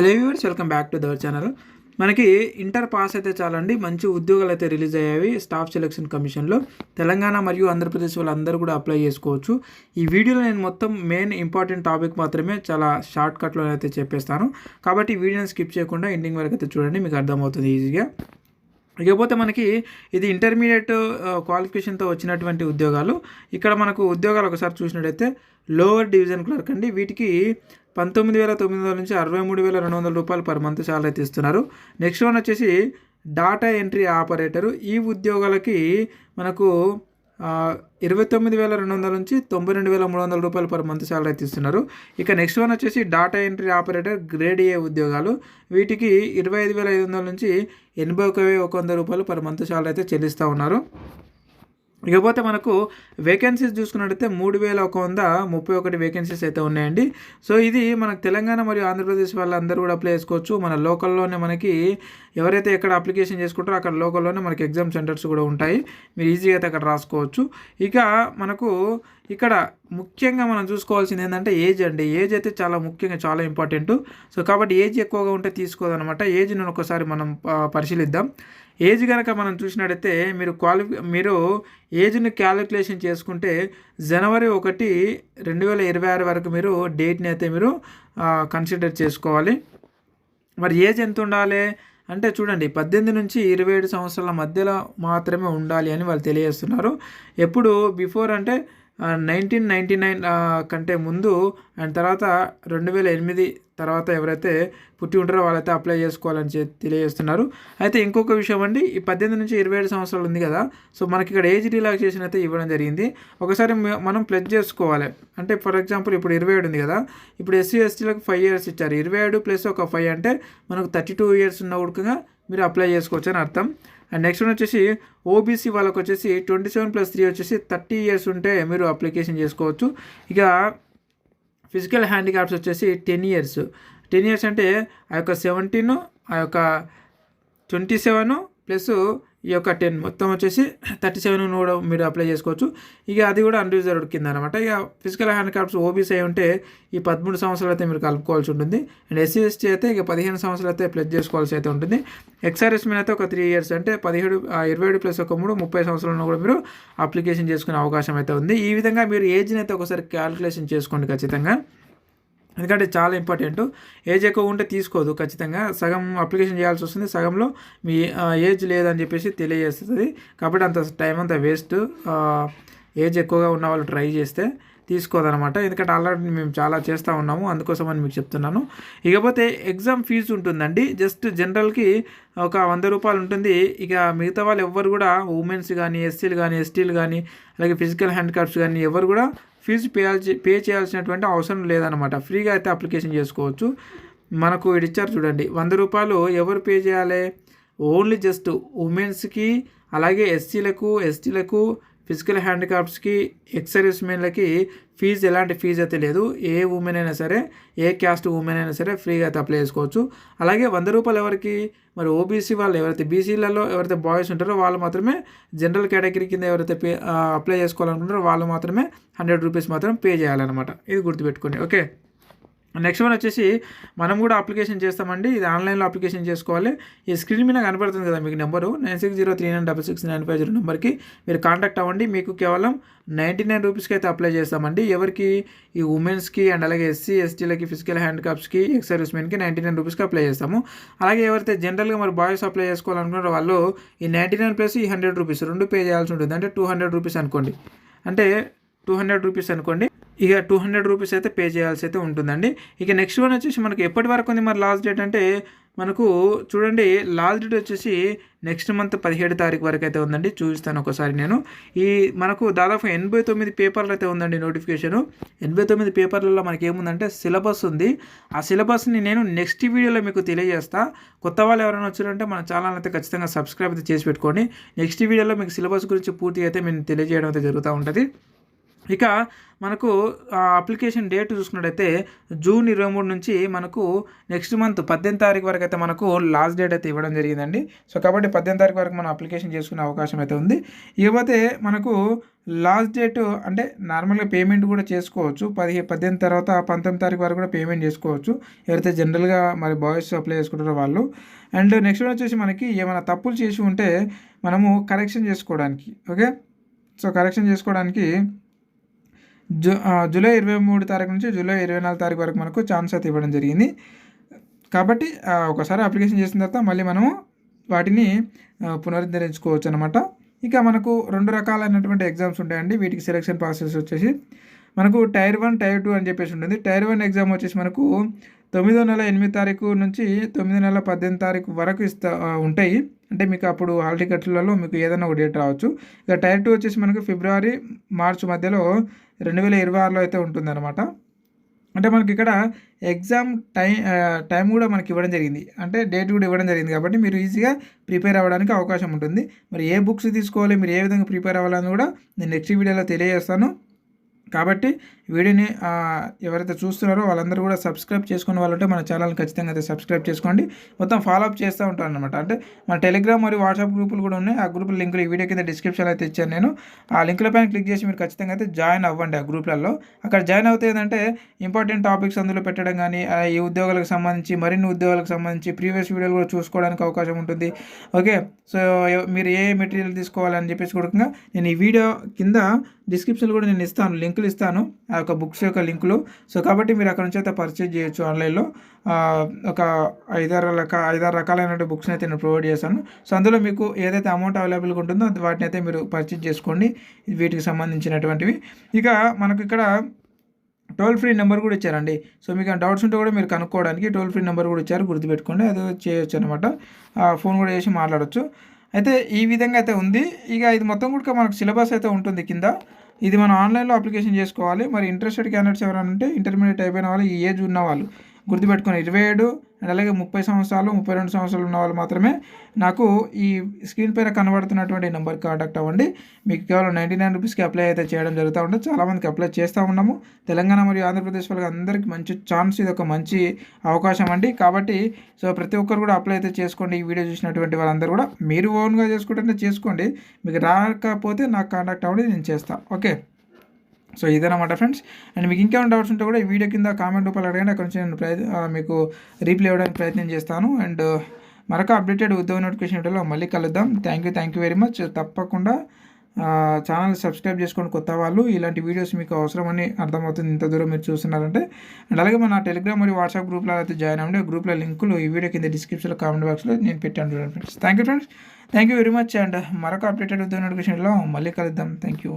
Hello viewers, welcome back to our channel. మనకి inter pass అయితే చాలండి, మంచి ఉద్యోగాలు అయితే రిలీజ్ అయ్యాయి స్టాఫ్ సెలక్షన్ కమిషన్లో. తెలంగాణ మరియు ఆంధ్రప్రదేశ్ వాళ్ళందరూ కూడా అప్లై చేసుకోవచ్చు. ఈ వీడియోలో నేను మొత్తం మెయిన్ ఇంపార్టెంట్ టాపిక్ మాత్రమే చాలా షార్ట్ కట్లో అయితే చెప్పేస్తాను. కాబట్టి ఈ వీడియోని స్కిప్ చేయకుండా ఎండింగ్ వరకు అయితే చూడండి, మీకు అర్థమవుతుంది ఈజీగా. ఇకపోతే మనకి ఇది ఇంటర్మీడియట్ క్వాలిఫికేషన్తో వచ్చినటువంటి ఉద్యోగాలు. ఇక్కడ మనకు ఉద్యోగాలు ఒకసారి చూసినట్టయితే లోవర్ డివిజన్ క్లర్క్ అండి. వీటికి 19,900 నుంచి 63,200 రూపాయలు పర్ మంత్ శాలరీ అయితే ఇస్తున్నారు. నెక్స్ట్ వన్ వచ్చేసి డాటా ఎంట్రీ ఆపరేటరు. ఈ ఉద్యోగాలకి మనకు 29,200 నుంచి 92,300 రూపాయలు పర్ మంత్ శాలరీ అయితే ఇస్తున్నారు. ఇక నెక్స్ట్ వన్ వచ్చేసి data entry operator grade A ఉద్యోగాలు. వీటికి 25,500 నుంచి 81,100 రూపాయలు పర్ మంత్ శాలరీ అయితే చెల్లిస్తూ ఉన్నారు. ఇకపోతే మనకు వేకెన్సీస్ చూసుకున్నట్టయితే 3,131 వేకెన్సీస్ అయితే ఉన్నాయండి. సో ఇది మనకు తెలంగాణ మరియు ఆంధ్రప్రదేశ్ వాళ్ళందరూ కూడా అప్లై చేసుకోవచ్చు. మన లోకల్లోనే మనకి ఎవరైతే ఎక్కడ అప్లికేషన్ చేసుకుంటారో అక్కడ లోకల్లోనే మనకి ఎగ్జామ్ సెంటర్స్ కూడా ఉంటాయి. మీరు ఈజీగా అయితే అక్కడ రాసుకోవచ్చు. ఇక మనకు ఇక్కడ ముఖ్యంగా మనం చూసుకోవాల్సింది ఏంటంటే ఏజ్ అండి. ఏజ్ అయితే చాలా ముఖ్యంగా చాలా ఇంపార్టెంట్. సో కాబట్టి ఏజ్ ఎక్కువగా ఉంటే తీసుకోదనమాట. ఏజ్ని ఒకసారి మనం పరిశీలిద్దాం. ఏజ్ కనుక మనం చూసినట్టయితే మీరు ఏజ్ని క్యాలిక్యులేషన్ చేసుకుంటే జనవరి 1, 2026 వరకు మీరు డేట్ని అయితే మీరు కన్సిడర్ చేసుకోవాలి. మరి ఏజ్ ఎంత ఉండాలి అంటే చూడండి, 18 నుంచి 27 సంవత్సరాల మధ్యలో మాత్రమే ఉండాలి అని వాళ్ళు తెలియజేస్తున్నారు. ఎప్పుడు బిఫోర్ అంటే 1999 కంటే ముందు అండ్ తర్వాత 2008 తర్వాత ఎవరైతే పుట్టి ఉంటారో వాళ్ళైతే అప్లై చేసుకోవాలని తెలియజేస్తున్నారు. అయితే ఇంకొక విషయం అండి, ఈ 18 నుంచి 27 సంవత్సరాలు ఉంది కదా, సో మనకి ఇక్కడ ఏజ్ రిలాక్సేషన్ అయితే ఇవ్వడం జరిగింది. ఒకసారి మనం ప్లెడ్జ్ చేసుకోవాలి. అంటే ఫర్ ఎగ్జాంపుల్ ఇప్పుడు 27 ఉంది కదా, ఇప్పుడు SC STలకు 5 years ఇచ్చారు. 27 ప్లస్ ఒక 5 అంటే మనకు 32 years ఉన్న ఉడకగా మీరు అప్లై చేసుకోవచ్చు అని అర్థం. అండ్ నెక్స్ట్ వన్ వచ్చేసి ఓబీసీ వాళ్ళకి వచ్చేసి 27+3 వచ్చేసి 30 years ఉంటే మీరు అప్లికేషన్ చేసుకోవచ్చు. ఇక ఫిజికల్ హ్యాండిక్యాప్స్ వచ్చేసి 10 years. 10 years అంటే ఆ యొక్క 17, ఆ యొక్క 27 ప్లస్ ఈ యొక్క 10 మొత్తం వచ్చేసి 37 కూడా మీరు అప్లై చేసుకోవచ్చు. ఇక అది కూడా అన్రిజర్వ్డ్ కింద అనమాట. ఇక ఫిజికల్ హ్యాండిక్యాప్స్ ఓబీసీ అయి ఉంటే ఈ 13 సంవత్సరాలు అయితే మీరు కలుపుకోవాల్సి ఉంటుంది. అండ్ SC ST అయితే ఇక 15 సంవత్సరాలు అయితే ప్లస్ చేసుకోవాల్సి అయితే ఉంటుంది. ఎక్స్ఆర్ఎస్ మీద అయితే ఒక 3 years అంటే 27 ప్లస్ ఒక 3 30 సంవత్సరాలను కూడా మీరు అప్లికేషన్ చేసుకునే అవకాశం అయితే ఉంది. ఈ విధంగా మీరు ఏజ్ని అయితే ఒకసారి క్యాలిక్యులేషన్ చేసుకోండి ఖచ్చితంగా, ఎందుకంటే చాలా ఇంపార్టెంట్. ఏజ్ ఎక్కువ ఉంటే తీసుకోదు, ఖచ్చితంగా సగం అప్లికేషన్ చేయాల్సి వస్తుంది, సగంలో మీ ఏజ్ లేదని చెప్పేసి తెలియజేస్తుంది. కాబట్టి అంత టైం అంతా వేస్ట్. ఏజ్ ఎక్కువగా ఉన్న వాళ్ళు ట్రై చేస్తే తీసుకోదనమాట, ఎందుకంటే ఆల్రెడీ మేము చాలా చేస్తూ ఉన్నాము, అందుకోసమని మీకు చెప్తున్నాను. ఇకపోతే ఎగ్జామ్ ఫీజు ఉంటుందండి. జస్ట్ జనరల్కి ఒక 100 రూపాయలు ఉంటుంది. ఇక మిగతా వాళ్ళు ఎవ్వరు కూడా ఉమెన్స్ కానీ SCలు కానీ STలు కానీ అలాగే ఫిజికల్ హ్యాండిక్యాప్స్ కానీ ఎవరు కూడా ఫీజు పే చేయాల్సినటువంటి అవసరం లేదనమాట. ఫ్రీగా అయితే అప్లికేషన్ చేసుకోవచ్చు. మనకు ఇది ఇచ్చారు చూడండి, 100 రూపాయలు ఎవరు పే చేయాలి? ఓన్లీ జస్ట్ ఉమెన్స్కి అలాగే SCలకు STలకు ఫిజికల్ హ్యాండిక్యాప్స్కి ఎక్స్ మెన్లకి ఫీజు ఎలాంటి ఫీజు అయితే లేదు. ఏ ఉమెన్ అయినా సరే, ఏ క్యాస్ట్ ఉమెన్ అయినా సరే ఫ్రీగా అయితే అప్లై చేసుకోవచ్చు. అలాగే 100 రూపాయలు ఎవరికి? మరి ఓబీసీ వాళ్ళు ఎవరైతే బీసీలలో ఎవరైతే బాయ్స్ ఉంటారో వాళ్ళు మాత్రమే, జనరల్ కేటగిరీ కింద ఎవరైతే అప్లై చేసుకోవాలనుకుంటారో వాళ్ళు మాత్రమే 100 రూపీస్ మాత్రం పే చేయాలన్నమాట. ఇది గుర్తుపెట్టుకోండి, ఓకే. నెక్స్ట్ వన్ వచ్చేసి మనం కూడా అప్లికేషన్ చేస్తామండి. ఇది ఆన్లైన్లో అప్లికేషన్ చేసుకోవాలి. ఈ స్క్రీన్ మీద కనపడుతుంది కదా మీకు నెంబరు 9603966950 నెంబర్కి మీరు కాంటాక్ట్ అవ్వండి. మీకు కేవలం 99 రూపీస్కి అయితే అప్లై చేస్తామండి. ఎవరికి? ఈ ఉమెన్స్కి అండ్ అలాగే SC STలకి ఫిజికల్ హ్యాండిక్యాప్స్కి ఎక్స్ సర్వీస్మెన్కి 99 రూపీస్కి అప్లై చేస్తాము. అలాగే ఎవరైతే జనరల్గా మరి బాయ్స్ అప్లై చేసుకోవాలనుకున్నారో వాళ్ళు ఈ 99 ప్లస్ ఈ 100 రూపీస్ రెండు పే చేయాల్సి ఉంటుంది. అంటే 200 రూపీస్ అనుకోండి. అంటే 200 రూపీస్ అనుకోండి. ఇక 200 రూపీస్ అయితే పే చేయాల్సి అయితే ఉంటుందండి. ఇక నెక్స్ట్ వన్ వచ్చేసి మనకి ఎప్పటి వరకు ఉంది మరి లాస్ట్ డేట్ అంటే మనకు చూడండి, లాస్ట్ డేట్ వచ్చేసి నెక్స్ట్ మంత్ 17 తారీఖు వరకు అయితే ఉందండి. చూపిస్తాను ఒకసారి నేను. ఈ మనకు దాదాపు 89 పేపర్లు అయితే ఉందండి నోటిఫికేషను. 89 పేపర్లలో మనకి ఏముందంటే సిలబస్ ఉంది. ఆ సిలబస్ని నేను నెక్స్ట్ వీడియోలో మీకు తెలియజేస్తా. కొత్త వాళ్ళు ఎవరైనా వచ్చారంటే మన ఛానల్ అయితే ఖచ్చితంగా సబ్స్క్రైబ్ అయితే చేసి పెట్టుకోండి. నెక్స్ట్ వీడియోలో మీకు సిలబస్ గురించి పూర్తిగా అయితే మేము తెలియజేయడం అయితే జరుగుతూ ఉంటుంది. ఇక మనకు అప్లికేషన్ డేట్ చూసుకున్నట్టయితే జూన్ 23 నుంచి మనకు నెక్స్ట్ మంత్ 18 తారీఖు వరకు అయితే మనకు లాస్ట్ డేట్ అయితే ఇవ్వడం జరిగిందండి. సో కాబట్టి 18 తారీఖు వరకు మనం అప్లికేషన్ చేసుకునే అవకాశం అయితే ఉంది. ఇకపోతే మనకు లాస్ట్ డేట్ అంటే నార్మల్గా పేమెంట్ కూడా చేసుకోవచ్చు. 18 తర్వాత 19 తారీఖు వరకు కూడా పేమెంట్ చేసుకోవచ్చు. ఎవరైతే జనరల్గా మరి బాయ్స్ అప్లై చేసుకుంటారో వాళ్ళు. అండ్ నెక్స్ట్ వచ్చేసి మనకి ఏమైనా తప్పులు చేసి ఉంటే మనము కరెక్షన్ చేసుకోవడానికి, ఓకే. సో కరెక్షన్ చేసుకోవడానికి జూలై 23 తారీఖు నుంచి జూలై 24 తారీఖు వరకు మనకు ఛాన్స్ అయితే ఇవ్వడం జరిగింది. కాబట్టి ఒకసారి అప్లికేషన్ చేసిన తర్వాత మళ్ళీ మనము వాటిని పునరుద్ధరించుకోవచ్చు అనమాట. ఇక మనకు 2 రకాలైనటువంటి ఎగ్జామ్స్ ఉంటాయండి. వీటికి సెలెక్షన్ ప్రాసెస్ వచ్చేసి మనకు టైర్ 1, టైర్ 2 అని చెప్పేసి ఉంటుంది. టైర్ 1 ఎగ్జామ్ వచ్చేసి మనకు 9వ నెల 8 తారీఖు నుంచి 9వ నెల 18 తారీఖు వరకు ఉంటాయి. అంటే మీకు అప్పుడు హాల్ టికెట్లలో మీకు ఏదైనా ఒక డేట్ రావచ్చు. ఇక టైర్ 2 వచ్చేసి మనకు ఫిబ్రవరి, మార్చి మధ్యలో 2026లో అయితే ఉంటుందన్నమాట. అంటే మనకి ఇక్కడ ఎగ్జామ్ టైం కూడా మనకి ఇవ్వడం జరిగింది. అంటే డేట్ కూడా ఇవ్వడం జరిగింది. కాబట్టి మీరు ఈజీగా ప్రిపేర్ అవ్వడానికి అవకాశం ఉంటుంది. మరి ఏ బుక్స్ తీసుకోవాలి, మీరు ఏ విధంగా ప్రిపేర్ అవ్వాలని కూడా నేను నెక్స్ట్ వీడియోలో తెలియజేస్తాను. కాబట్టి వీడియోని ఎవరైతే చూస్తున్నారో వాళ్ళందరూ కూడా సబ్స్క్రైబ్ చేసుకునే వాళ్ళు ఉంటే మన ఛానల్ని ఖచ్చితంగా అయితే సబ్స్క్రైబ్ చేసుకోండి. మొత్తం ఫాలో అప్ చేస్తూ ఉంటాను అనమాట. అంటే మన టెలిగ్రామ్ మరియు వాట్సాప్ గ్రూపులు కూడా ఉన్నాయి. ఆ గ్రూపుల లింకులు ఈ వీడియో కింద డిస్క్రిప్షన్లో అయితే ఇచ్చాను నేను. ఆ లింకుల పైన క్లిక్ చేసి మీరు ఖచ్చితంగా అయితే జాయిన్ అవ్వండి ఆ గ్రూప్లలో. అక్కడ జాయిన్ అవుతే ఏంటంటే ఇంపార్టెంట్ టాపిక్స్ అందులో పెట్టడం కానీ, ఈ ఉద్యోగాలకు సంబంధించి మరిన్ని ఉద్యోగాలకు సంబంధించి ప్రీవియస్ వీడియోలు కూడా చూసుకోవడానికి అవకాశం ఉంటుంది. ఓకే. సో మీరు ఏ మెటీరియల్ తీసుకోవాలని చెప్పేసి కూడా నేను ఈ వీడియో కింద డిస్క్రిప్షన్లో కూడా నేను ఇస్తాను, లింకులు ఇస్తాను ఆ యొక్క బుక్స్ యొక్క లింకులు. సో కాబట్టి మీరు అక్కడ నుంచి అయితే పర్చేజ్ చేయొచ్చు ఆన్లైన్లో. ఒక 5-6 రకాలైన బుక్స్ని అయితే నేను ప్రొవైడ్ చేస్తాను. సో అందులో మీకు ఏదైతే అమౌంట్ అవైలబుల్గా ఉంటుందో వాటిని అయితే మీరు పర్చేజ్ చేసుకోండి, వీటికి సంబంధించినటువంటివి. ఇక మనకు ఇక్కడ టోల్ ఫ్రీ నెంబర్ కూడా ఇచ్చారండి. సో మీకు డౌట్స్ ఉంటే కూడా మీరు కనుక్కోవడానికి టోల్ ఫ్రీ నెంబర్ కూడా ఇచ్చారు, గుర్తుపెట్టుకోండి. అది చేయొచ్చు అనమాట. ఫోన్ కూడా చేసి మాట్లాడవచ్చు. అయితే ఈ విధంగా అయితే ఉంది. ఇక ఇది మొత్తం కూడా మనకు సిలబస్ అయితే ఉంటుంది కింద. ఇది మనం ఆన్లైన్లో అప్లికేషన్ చేసుకోవాలి. మరి ఇంట్రెస్టెడ్ క్యాండిడేట్స్ ఎవరైనా ఉంటే ఇంటర్మీడియట్ అయిపోయిన వాళ్ళు, ఈ ఏజ్ ఉన్న వాళ్ళు గుర్తుపెట్టుకొని 27 అండ్ అలాగే 30 సంవత్సరాలు 32 సంవత్సరాలు ఉన్న వాళ్ళు మాత్రమే నాకు ఈ స్క్రీన్ పైన కనబడుతున్నటువంటి నెంబర్కి కాంటాక్ట్ అవ్వండి. మీకు కేవలం 99 రూపీస్కి అప్లై అయితే చేయడం జరుగుతూ ఉంటుంది. చాలామందికి అప్లై చేస్తూ ఉన్నాము. తెలంగాణ మరియు ఆంధ్రప్రదేశ్ వాళ్ళకి అందరికీ మంచి ఛాన్స్, ఇది ఒక మంచి అవకాశం అండి. కాబట్టి సో ప్రతి ఒక్కరు కూడా అప్లై అయితే చేసుకోండి. ఈ వీడియో చూసినటువంటి వాళ్ళందరూ కూడా మీరు ఓన్గా చేసుకుంటే చేసుకోండి. మీకు రాకపోతే నాకు కాంటాక్ట్ అవ్వండి, నేను చేస్తాను. ఓకే. సో ఇదన్నమాట ఫ్రెండ్స్. అండ్ మీకు ఇంకేమైనా డౌట్స్ ఉంటే కూడా ఈ వీడియో కింద కామెంట్ రూపాయలు అడగండి. అక్కడ నుంచి నేను మీకు రీప్లై ఇవ్వడానికి ప్రయత్నం చేస్తాను. అండ్ మరొక అప్డేటెడ్ ఉద్యోగ నోటిఫికేషన్ వీడియోలో మళ్ళీ కలుద్దాం. Thank you very much. తప్పకుండా ఛానల్ సబ్స్క్రైబ్ చేసుకోండి కొత్త వాళ్ళు. ఇలాంటి వీడియోస్ మీకు అవసరమని అర్థమవుతుంది ఇంత దూరం మీరు చూస్తున్నారంటే. అండ్ అలాగే మన టెలిగ్రామ్ మరియు వాట్సాప్ గ్రూప్లో అయితే జాయిన్ అవ్వండి. గ్రూప్లో లింకులు ఈ వీడియో కింద డిస్క్రిప్షన్లో కామెంట్ బాక్స్లో నేను పెట్టాను friends. Thank you very much. And మరొక అప్డేటెడ్ ఉద్యోగ నోటిఫికేషన్ వీడియోలో మళ్ళీ కలుద్దాం. Thank you.